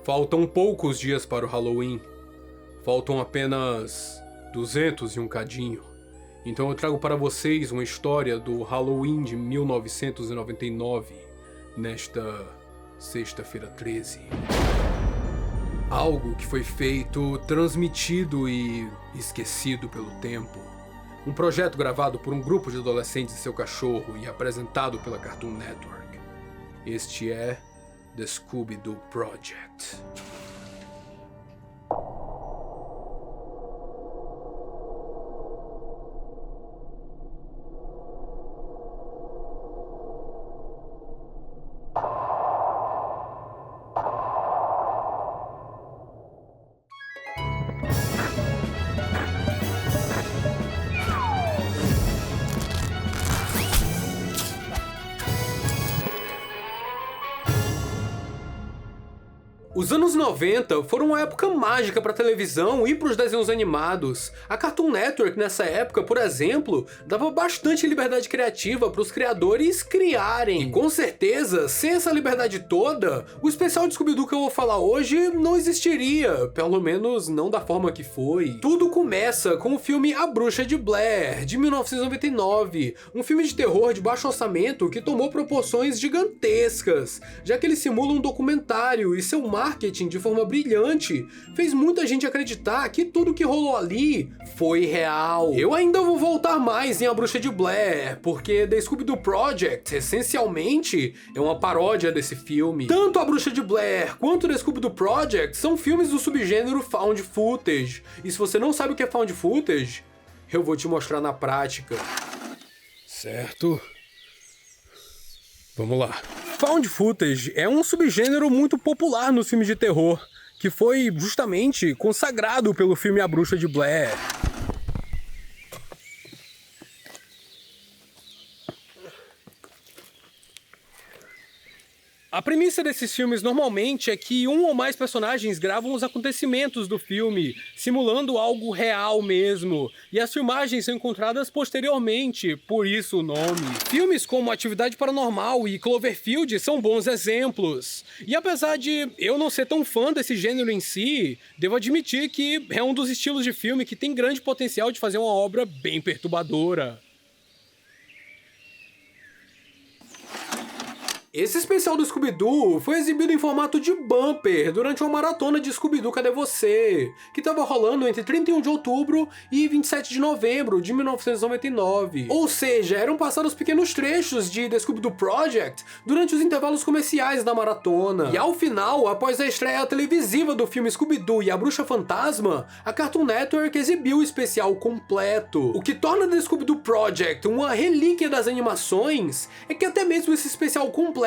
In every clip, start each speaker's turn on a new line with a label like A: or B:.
A: Faltam poucos dias para o Halloween. Faltam apenas 200 e um cadinho. Então eu trago para vocês uma história do Halloween de 1999, nesta sexta-feira 13. Algo que foi feito, transmitido e esquecido pelo tempo. Um projeto gravado por um grupo de adolescentes e seu cachorro e apresentado pela Cartoon Network. Este é The Scooby-Doo Project. Os anos 90 foram uma época mágica para televisão e para os desenhos animados. A Cartoon Network nessa época, por exemplo, dava bastante liberdade criativa para os criadores criarem. E com certeza, sem essa liberdade toda, o especial de Scooby-Doo que eu vou falar hoje não existiria, pelo menos não da forma que foi. Tudo começa com o filme A Bruxa de Blair, de 1999, um filme de terror de baixo orçamento que tomou proporções gigantescas, já que ele simula um documentário e seu marketing de forma brilhante fez muita gente acreditar que tudo que rolou ali foi real. Eu ainda vou voltar mais em A Bruxa de Blair, porque The Scooby-Doo Project, essencialmente, é uma paródia desse filme. Tanto A Bruxa de Blair quanto The Scooby-Doo Project são filmes do subgênero Found Footage. E se você não sabe o que é Found Footage, eu vou te mostrar na prática. Certo? Vamos lá. Found Footage é um subgênero muito popular nos filmes de terror, que foi justamente consagrado pelo filme A Bruxa de Blair. A premissa desses filmes normalmente é que um ou mais personagens gravam os acontecimentos do filme, simulando algo real mesmo, e as filmagens são encontradas posteriormente, por isso o nome. Filmes como Atividade Paranormal e Cloverfield são bons exemplos. E apesar de eu não ser tão fã desse gênero em si, devo admitir que é um dos estilos de filme que tem grande potencial de fazer uma obra bem perturbadora. Esse especial do Scooby-Doo foi exibido em formato de bumper durante uma maratona de Scooby-Doo Cadê Você?, que estava rolando entre 31 de outubro e 27 de novembro de 1999. Ou seja, eram passados pequenos trechos de The Scooby-Doo Project durante os intervalos comerciais da maratona. E ao final, após a estreia televisiva do filme Scooby-Doo e a Bruxa Fantasma, a Cartoon Network exibiu o especial completo. O que torna The Scooby-Doo Project uma relíquia das animações é que até mesmo esse especial completo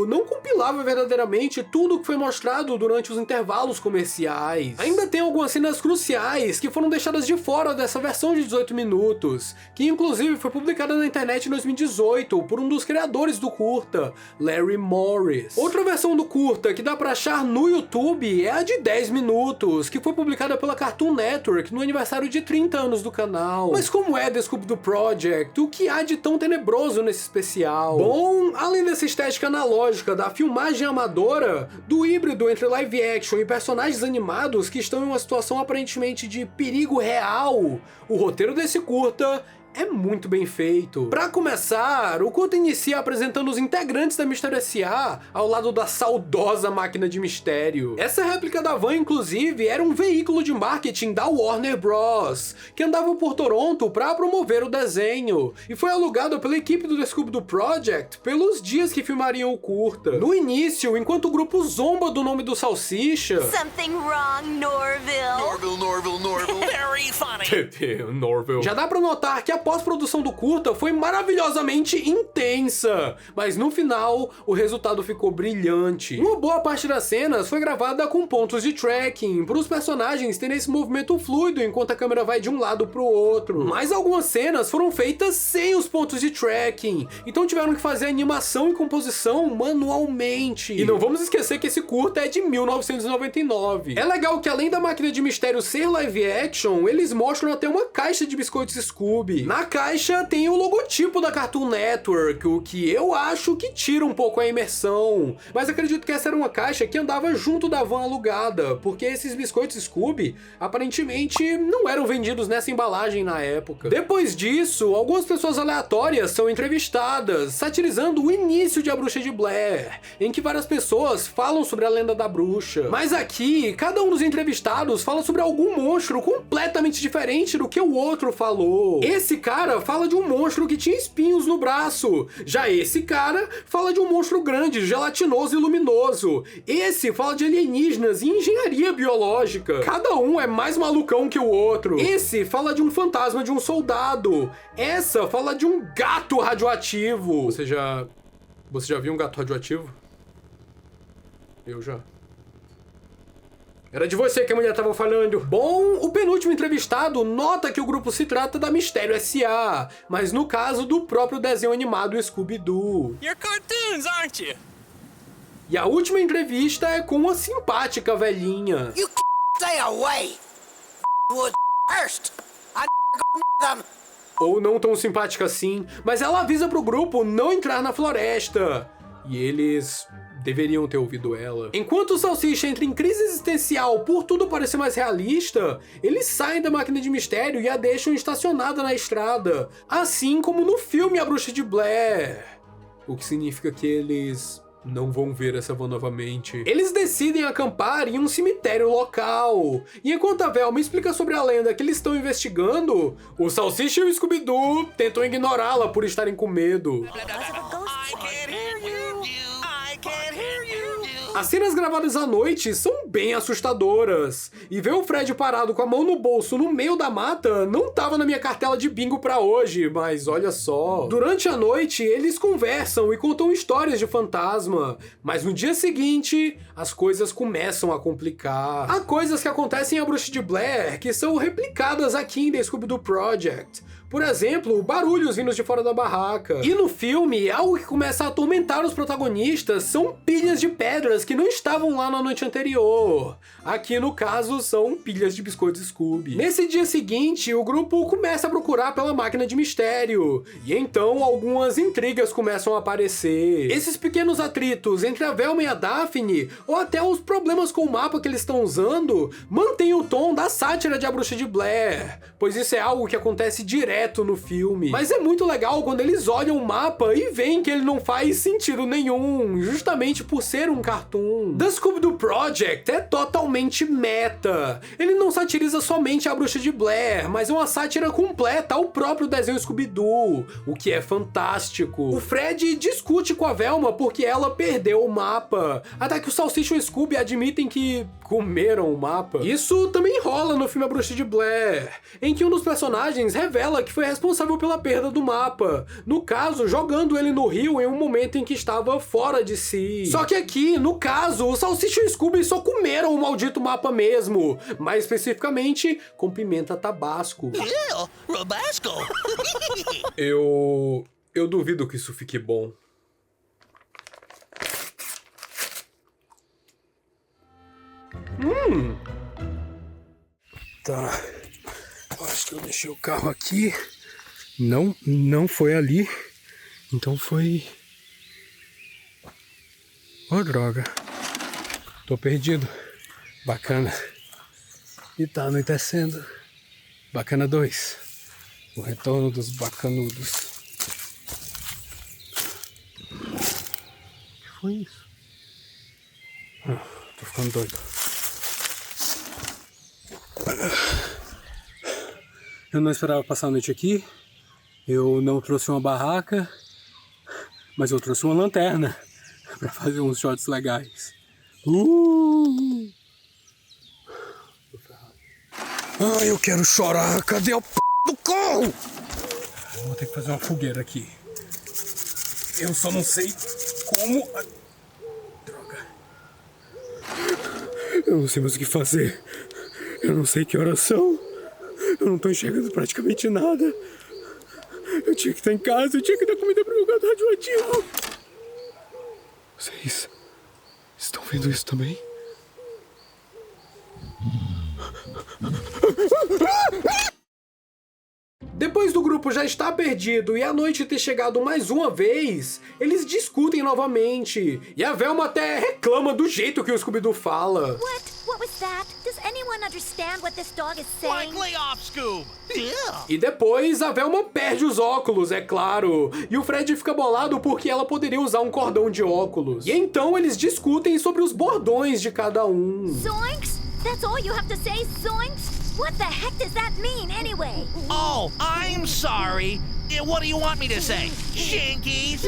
A: não compilava verdadeiramente tudo o que foi mostrado durante os intervalos comerciais. Ainda tem algumas cenas cruciais que foram deixadas de fora dessa versão de 18 minutos, que inclusive foi publicada na internet em 2018 por um dos criadores do curta, Larry Morris. Outra versão do curta que dá pra achar no YouTube é a de 10 minutos, que foi publicada pela Cartoon Network no aniversário de 30 anos do canal. Mas como é The Scooby-Doo Project? O que há de tão tenebroso nesse especial? Bom, além dessa estética analógica da filmagem amadora, do híbrido entre live action e personagens animados que estão em uma situação aparentemente de perigo real, o roteiro desse curta é muito bem feito. Pra começar, o curta inicia apresentando os integrantes da Mistério S.A. ao lado da saudosa máquina de mistério. Essa réplica da van, inclusive, era um veículo de marketing da Warner Bros., que andava por Toronto pra promover o desenho, e foi alugado pela equipe do The Scooby-Doo Project pelos dias que filmariam o curta. No início, enquanto o grupo zomba do nome do Salsicha...
B: Something wrong, Norville.
C: Norville. Very funny.
A: Norville. Já dá pra notar que a pós-produção do curta foi maravilhosamente intensa, mas no final o resultado ficou brilhante. Uma boa parte das cenas foi gravada com pontos de tracking, para os personagens terem esse movimento fluido enquanto a câmera vai de um lado pro outro. Mas algumas cenas foram feitas sem os pontos de tracking, então tiveram que fazer animação e composição manualmente. E não vamos esquecer que esse curta é de 1999. É legal que além da máquina de mistério ser live action, eles mostram até uma caixa de biscoitos Scooby. Na caixa tem o logotipo da Cartoon Network, o que eu acho que tira um pouco a imersão. Mas acredito que essa era uma caixa que andava junto da van alugada, porque esses biscoitos Scooby aparentemente não eram vendidos nessa embalagem na época. Depois disso, algumas pessoas aleatórias são entrevistadas, satirizando o início de A Bruxa de Blair, em que várias pessoas falam sobre a lenda da bruxa. Mas aqui, cada um dos entrevistados fala sobre algum monstro completamente diferente do que o outro falou. Esse cara fala de um monstro que tinha espinhos no braço. Já esse cara fala de um monstro grande, gelatinoso e luminoso. Esse fala de alienígenas e engenharia biológica. Cada um é mais malucão que o outro. Esse fala de um fantasma de um soldado. Essa fala de um gato radioativo. Você já viu um gato radioativo? Eu já. Era de você que a mulher tava falando. Bom, o penúltimo entrevistado nota que o grupo se trata da Mistério S.A., mas no caso do próprio desenho animado Scooby-Doo.
C: You're cartoons, aren't you?
A: E a última entrevista é com uma simpática velhinha.
D: You stay away. Wood first. I go them.
A: Ou não tão simpática assim, mas ela avisa pro grupo não entrar na floresta. E eles deveriam ter ouvido ela. Enquanto o Salsicha entra em crise existencial por tudo parecer mais realista, eles saem da máquina de mistério e a deixam estacionada na estrada, assim como no filme A Bruxa de Blair. O que significa que eles não vão ver essa van novamente. Eles decidem acampar em um cemitério local. E enquanto a Velma explica sobre a lenda que eles estão investigando, o Salsicha e o Scooby-Doo tentam ignorá-la por estarem com medo.
C: I can't hear you. I can't hear you.
A: As cenas gravadas à noite são bem assustadoras. E ver o Fred parado com a mão no bolso no meio da mata não tava na minha cartela de bingo pra hoje, mas olha só. Durante a noite, eles conversam e contam histórias de fantasma, mas no dia seguinte, as coisas começam a complicar. Há coisas que acontecem em A Bruxa de Blair que são replicadas aqui em The Scooby-Doo Project. Por exemplo, barulhos vindos de fora da barraca. E no filme, algo que começa a atormentar os protagonistas são pilhas de pedras que não estavam lá na noite anterior. Aqui, no caso, são pilhas de biscoitos Scooby. Nesse dia seguinte, o grupo começa a procurar pela máquina de mistério. E então, algumas intrigas começam a aparecer. Esses pequenos atritos entre a Velma e a Daphne, ou até os problemas com o mapa que eles estão usando, mantêm o tom da sátira de A Bruxa de Blair, pois isso é algo que acontece direto no filme. Mas é muito legal quando eles olham o mapa e veem que ele não faz sentido nenhum, justamente por ser um cartoon. The Scooby-Doo Project é totalmente meta. Ele não satiriza somente a Bruxa de Blair, mas é uma sátira completa ao próprio desenho Scooby-Doo, o que é fantástico. O Fred discute com a Velma porque ela perdeu o mapa, até que o Salsicha e o Scooby admitem que comeram o mapa. Isso também rola no filme A Bruxa de Blair, em que um dos personagens revela que foi responsável pela perda do mapa, no caso, jogando ele no rio em um momento em que estava fora de si. Só que aqui, no caso, o Salsicha e o Scooby só comeram o maldito mapa mesmo, mais especificamente com pimenta tabasco.
C: Yeah, Robasco.
A: Eu duvido que isso fique bom. Tá. Eu acho que eu deixei o carro aqui. Não foi ali. Então foi... Oh, droga. Tô perdido. Bacana. E tá anoitecendo. Bacana 2. O retorno dos bacanudos. O que foi isso? Tô ficando doido. Eu não esperava passar a noite aqui. Eu não trouxe uma barraca, mas eu trouxe uma lanterna pra fazer uns shots legais. Ai, eu quero chorar. Cadê o p do carro? Vou ter que fazer uma fogueira aqui. Eu só não sei como... Droga. Eu não sei mais o que fazer. Eu não sei que horas são. Eu não tô enxergando praticamente nada. Eu tinha que estar em casa, eu tinha que dar comida pro meu gato radioativo. Vocês estão vendo isso também? Depois do grupo grupo já está perdido e a noite ter chegado mais uma vez, eles discutem novamente. E a Velma até reclama do jeito que o Scooby-Doo fala.
E: What was that? Does anyone understand what this dog is saying?
C: Like lay off, Scoob. Yeah.
A: E depois a Velma perde os óculos, é claro. E o Fred fica bolado porque ela poderia usar um cordão de óculos. E então eles discutem sobre os bordões de cada um.
E: Zoinks? That's all you have to say, Zoinks? What the heck does that mean, anyway?
C: Oh, I'm sorry. What do you want me to say? Shankies?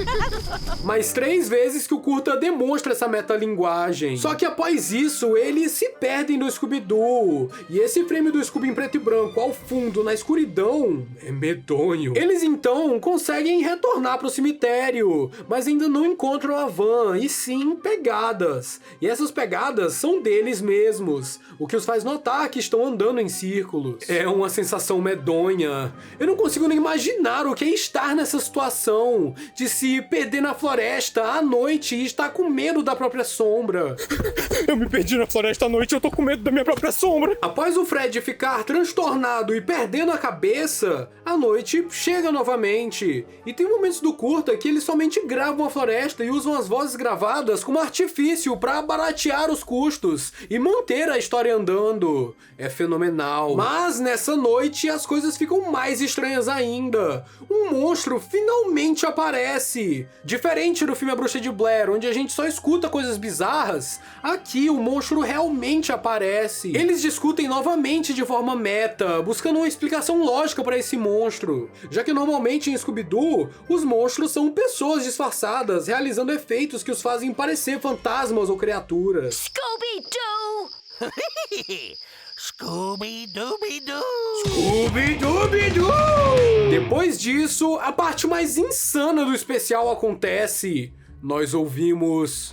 A: Mais 3 vezes que o curta demonstra essa metalinguagem. Só que após isso, eles se perdem no Scooby-Doo. E esse frame do Scooby em preto e branco ao fundo, na escuridão, é medonho. Eles então conseguem retornar pro cemitério, mas ainda não encontram a van, e sim pegadas. E essas pegadas são deles mesmos, o que os faz notar que estão andando em círculos. É uma sensação medonha. Eu não consigo nem imaginar o que é estar nessa situação, de se perder na floresta à noite e estar com medo da própria sombra.
F: Eu me perdi na floresta à noite e eu tô com medo da minha própria sombra.
A: Após o Fred ficar transtornado e perdendo a cabeça, a noite chega novamente. E tem momentos do curta que eles somente gravam a floresta e usam as vozes gravadas como artifício para baratear os custos e manter a história andando. É fenomenal. Mas nessa noite as coisas ficam mais estranhas ainda. Um monstro finalmente aparece. Diferente do filme A Bruxa de Blair, onde a gente só escuta coisas bizarras, aqui o monstro realmente aparece. Eles discutem novamente de forma meta, buscando uma explicação lógica para esse monstro, já que normalmente em Scooby-Doo, os monstros são pessoas disfarçadas, realizando efeitos que os fazem parecer fantasmas ou criaturas.
E: Scooby-Doo!
C: Scooby-Dooby-Doo!
A: Scooby-Dooby-Doo! Depois disso, a parte mais insana do especial acontece. Nós ouvimos...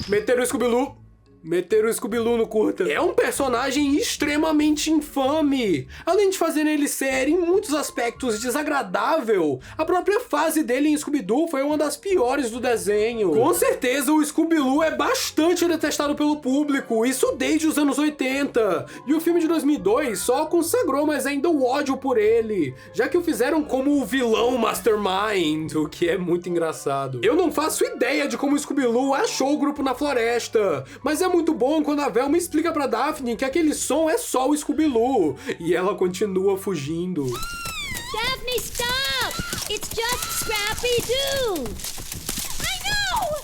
A: Meteram o Scooby-Doo. Meteram o Scooby-Doo no curta. É um personagem extremamente infame. Além de fazer ele ser, em muitos aspectos, desagradável, a própria fase dele em Scooby-Doo foi uma das piores do desenho. Com certeza o Scooby-Doo é bastante detestado pelo público, isso desde os anos 80. E o filme de 2002 só consagrou mais ainda o ódio por ele, já que o fizeram como o vilão Mastermind, o que é muito engraçado. Eu não faço ideia de como o Scooby-Doo achou o grupo na floresta, mas é muito bom quando a Velma explica pra Daphne que aquele som é só o Scooby-Doo, e ela continua fugindo.
E: Daphne, stop! It's just Scrappy-Doo! I know!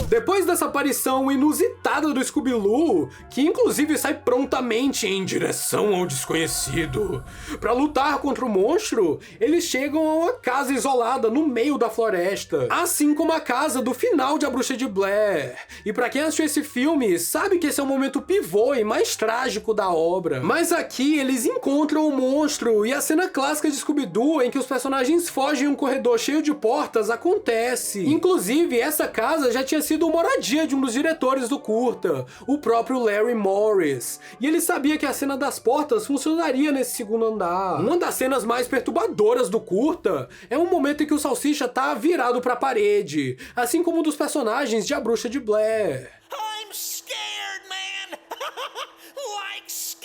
A: Depois dessa aparição inusitada do Scooby-Doo, que inclusive sai prontamente em direção ao desconhecido, pra lutar contra o monstro, eles chegam a uma casa isolada no meio da floresta, assim como a casa do final de A Bruxa de Blair. E pra quem assistiu esse filme, sabe que esse é o momento pivô e mais trágico da obra. Mas aqui eles encontram o monstro e a cena clássica de Scooby-Doo em que os personagens fogem em um corredor cheio de portas acontece. Inclusive, essa casa já tinha sido moradia de um dos diretores do curta, o próprio Larry Morris, e ele sabia que a cena das portas funcionaria nesse segundo andar. Uma das cenas mais perturbadoras do curta é um momento em que o Salsicha tá virado pra parede, assim como um dos personagens de A Bruxa de Blair.
C: I'm scared, man! Like scared!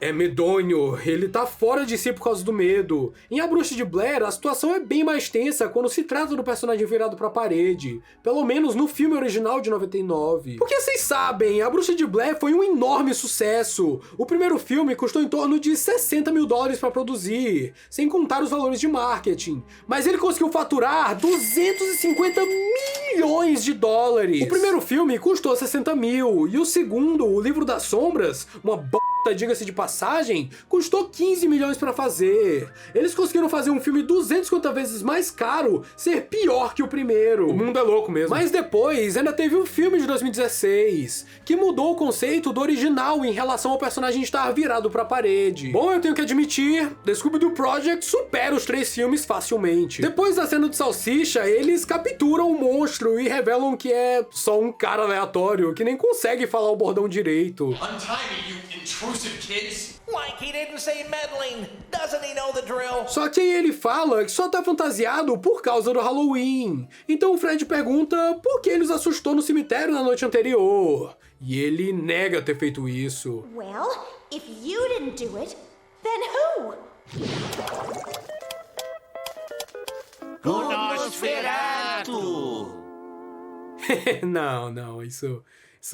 A: É medonho, ele tá fora de si por causa do medo. Em A Bruxa de Blair, a situação é bem mais tensa quando se trata do personagem virado pra parede, pelo menos no filme original de 99. Porque vocês sabem, A Bruxa de Blair foi um enorme sucesso. O primeiro filme custou em torno de $60 mil pra produzir, sem contar os valores de marketing. Mas ele conseguiu faturar $250 milhões. O primeiro filme custou 60 mil, e o segundo, O Livro das Sombras, uma diga-se de passagem, custou 15 milhões pra fazer. Eles conseguiram fazer um filme 250 vezes mais caro ser pior que o primeiro. O mundo é louco mesmo. Mas depois ainda teve um filme de 2016 que mudou o conceito do original em relação ao personagem estar virado pra parede. Bom, eu tenho que admitir, The Scooby-Doo Project supera os 3 filmes facilmente. Depois da cena de Salsicha, eles capturam o monstro monstro e revelam que é só um cara aleatório que nem consegue falar o bordão direito.
G: Untie me, you intrusive kids!
C: Like he didn't say meddling. Doesn't he know the drill?
A: Só que aí ele fala que só tá fantasiado por causa do Halloween. Então o Fred pergunta por que ele os assustou no cemitério na noite anterior. E ele nega ter feito isso.
E: Well, if you didn't do it, then who?
C: O Nosferatu!
A: Não, isso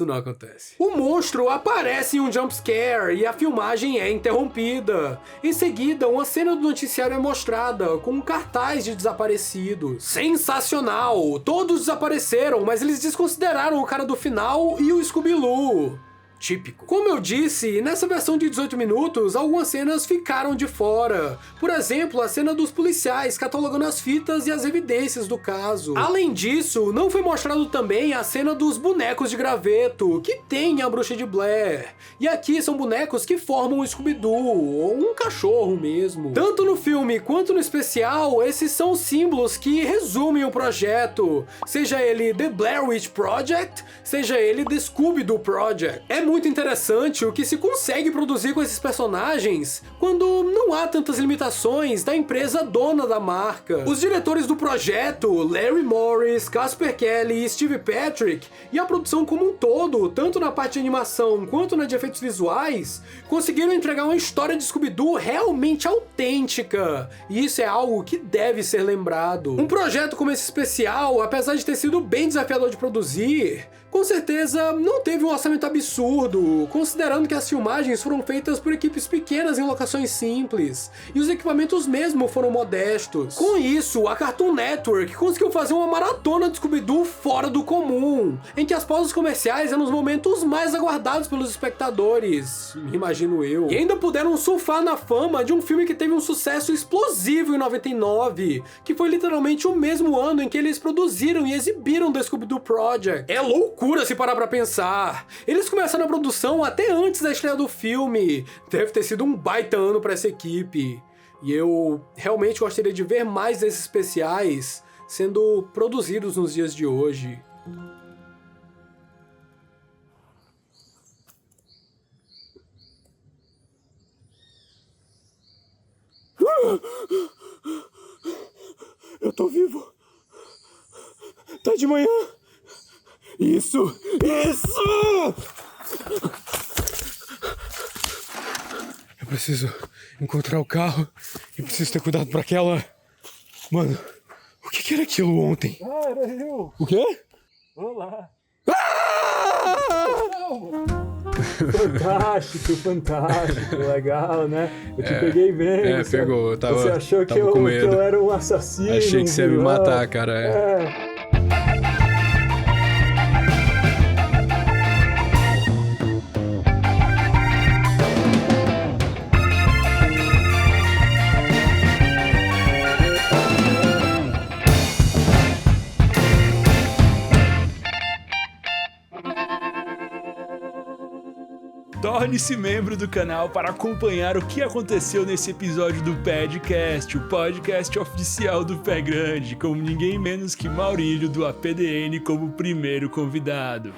A: não acontece. O monstro aparece em um jumpscare e a filmagem é interrompida. Em seguida, uma cena do noticiário é mostrada com um cartaz de desaparecidos. Sensacional! Todos desapareceram, mas eles desconsideraram o cara do final e o Scooby-Loo. Típico. Como eu disse, nessa versão de 18 minutos, algumas cenas ficaram de fora. Por exemplo, a cena dos policiais catalogando as fitas e as evidências do caso. Além disso, não foi mostrado também a cena dos bonecos de graveto, que tem a Bruxa de Blair. E aqui são bonecos que formam o Scooby-Doo, ou um cachorro mesmo. Tanto no filme quanto no especial, esses são símbolos que resumem o projeto. Seja ele The Blair Witch Project, seja ele The Scooby-Doo Project. É muito interessante o que se consegue produzir com esses personagens quando não há tantas limitações da empresa dona da marca. Os diretores do projeto, Larry Morris, Casper Kelly e Steve Patrick, e a produção como um todo, tanto na parte de animação quanto na de efeitos visuais, conseguiram entregar uma história de Scooby-Doo realmente autêntica. E isso é algo que deve ser lembrado. Um projeto como esse especial, apesar de ter sido bem desafiador de produzir, com certeza não teve um orçamento absurdo, considerando que as filmagens foram feitas por equipes pequenas em locações simples, e os equipamentos mesmo foram modestos. Com isso, a Cartoon Network conseguiu fazer uma maratona de Scooby-Doo fora do comum, em que as pausas comerciais eram os momentos mais aguardados pelos espectadores, imagino eu. E ainda puderam surfar na fama de um filme que teve um sucesso explosivo em 99, que foi literalmente o mesmo ano em que eles produziram e exibiram The Scooby-Doo Project. É loucura se parar pra pensar. Eles começaram a produção até antes da estreia do filme. Deve ter sido um baita ano pra essa equipe. E eu realmente gostaria de ver mais desses especiais sendo produzidos nos dias de hoje.
F: Eu tô vivo. Tá de manhã. Isso! Eu preciso encontrar o carro e preciso ter cuidado pra aquela... Mano, o que era aquilo ontem?
H: Ah, era eu.
F: O quê?
H: Olá.
F: Ah!
H: Fantástico, legal, né? Eu te peguei bem.
F: Pegou. Eu tava,
H: você achou
F: tava com medo.
H: Que eu era um assassino?
F: Achei que você ia me matar, cara.
H: É.
I: Torne-se membro do canal para acompanhar o que aconteceu nesse episódio do Padcast, o podcast oficial do Pé Grande, com ninguém menos que Maurílio do APDN como primeiro convidado.